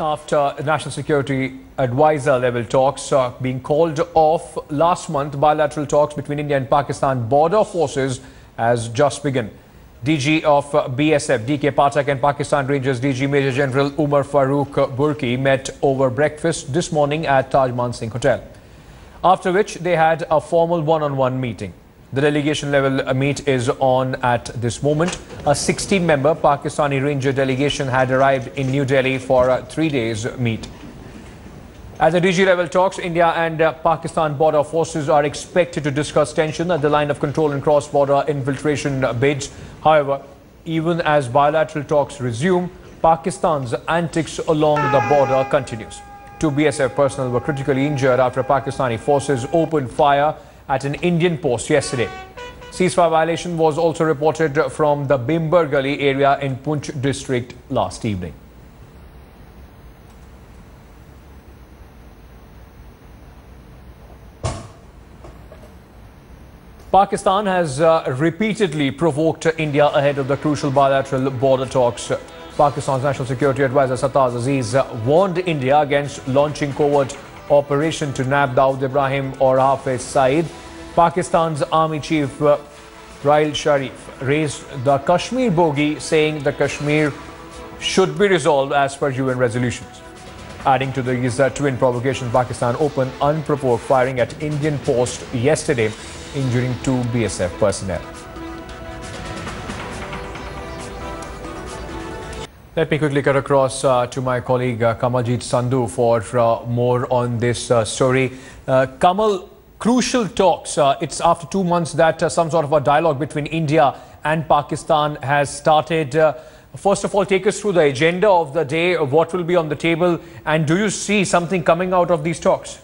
After national security advisor level talks being called off last month, bilateral talks between India and Pakistan border forces has just begun. DG of BSF DK Pathak and Pakistan Rangers DG Major General Umar Farooq Burki met over breakfast this morning at Taj Mansingh Hotel, after which they had a formal one-on-one meeting. The delegation level meet is on at this moment. A 16-member Pakistani Ranger delegation had arrived in New Delhi for a 3-day meet. At the DG level talks, India and Pakistan border forces are expected to discuss tension at the line of control and cross-border infiltration bids. However, even as bilateral talks resume, Pakistan's antics along the border continues. 2 BSF personnel were critically injured after Pakistani forces opened fire at an Indian post yesterday. Ceasefire violation was also reported from the Bimber Gully area in Poonch district last evening. Pakistan has repeatedly provoked India ahead of the crucial bilateral border talks. Pakistan's National Security Advisor Sartaaj Aziz warned India against launching covert operation to nab Dawood Ibrahim or Hafiz Saeed. Pakistan's Army Chief Raheel Sharif raised the Kashmir bogey, saying the Kashmir should be resolved as per UN resolutions. Adding to these twin provocations, Pakistan opened unprovoked firing at Indian post yesterday, injuring 2 BSF personnel. Let me quickly cut across to my colleague Kamaljeet Sandhu for more on this story. Kamal, crucial talks. It's after 2 months that some sort of a dialogue between India and Pakistan has started. First of all, take us through the agenda of the day, what will be on the table, and do you see something coming out of these talks?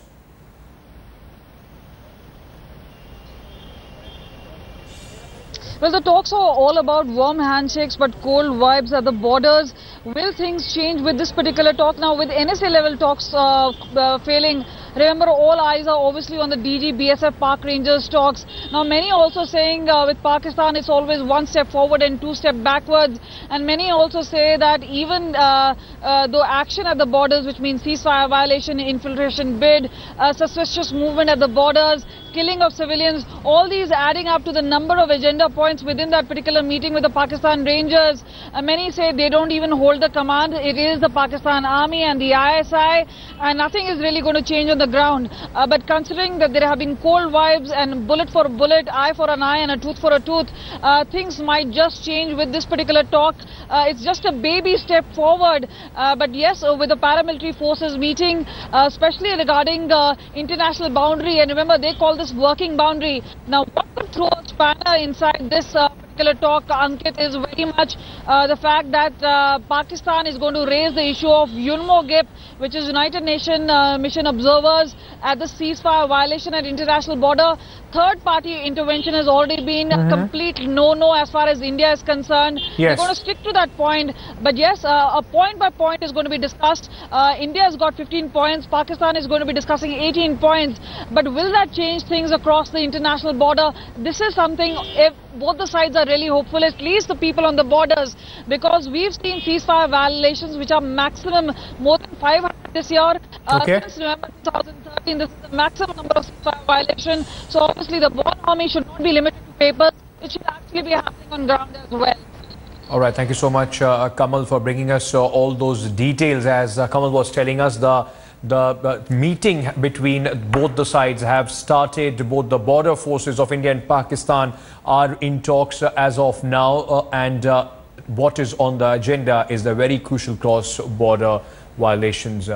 Well, the talks are all about warm handshakes but cold vibes at the borders. Will things change with this particular talk? Now, with NSA level talks failing, remember, all eyes are obviously on the DG BSF Pak Rangers talks. Now, many also saying with Pakistan, it's always 1 step forward and 2 steps backwards. And many also say that even the action at the borders, which means ceasefire violation, infiltration bid, suspicious movement at the borders, killing of civilians, all these adding up to the number of agenda points within that particular meeting with the Pakistan Rangers. Many say they don't even hold the command. It is the Pakistan Army and the ISI, and nothing is really going to change on the ground. But considering that there have been cold vibes and bullet for a bullet, eye for an eye and a tooth for a tooth, things might just change with this particular talk. It's just a baby step forward. But yes, with the paramilitary forces meeting, especially regarding the international boundary, and remember, they call this working boundary. Now, what could throw a spanner inside this particular talk, Ankit, is very much the fact that Pakistan is going to raise the issue of UNMOGIP, which is United Nations mission observers at the ceasefire violation at international border. Third-party intervention has already been a complete no-no as far as India is concerned. Yes. We're going to stick to that point. But yes, a point by point is going to be discussed. India has got 15 points. Pakistan is going to be discussing 18 points. But will that change things across the international border? This is something if both the sides are really hopeful, at least the people on the borders, because we've seen ceasefire violations which are maximum more than 500 this year. Okay. Just remember 2013, this is the maximum number of ceasefire violations. So obviously the war army should not be limited to papers. It should actually be happening on ground as well. All right, thank you so much, Kamal, for bringing us all those details. As Kamal was telling us, the meeting between both the sides have started. Both the border forces of India and Pakistan are in talks as of now, and what is on the agenda is the very crucial cross-border violations.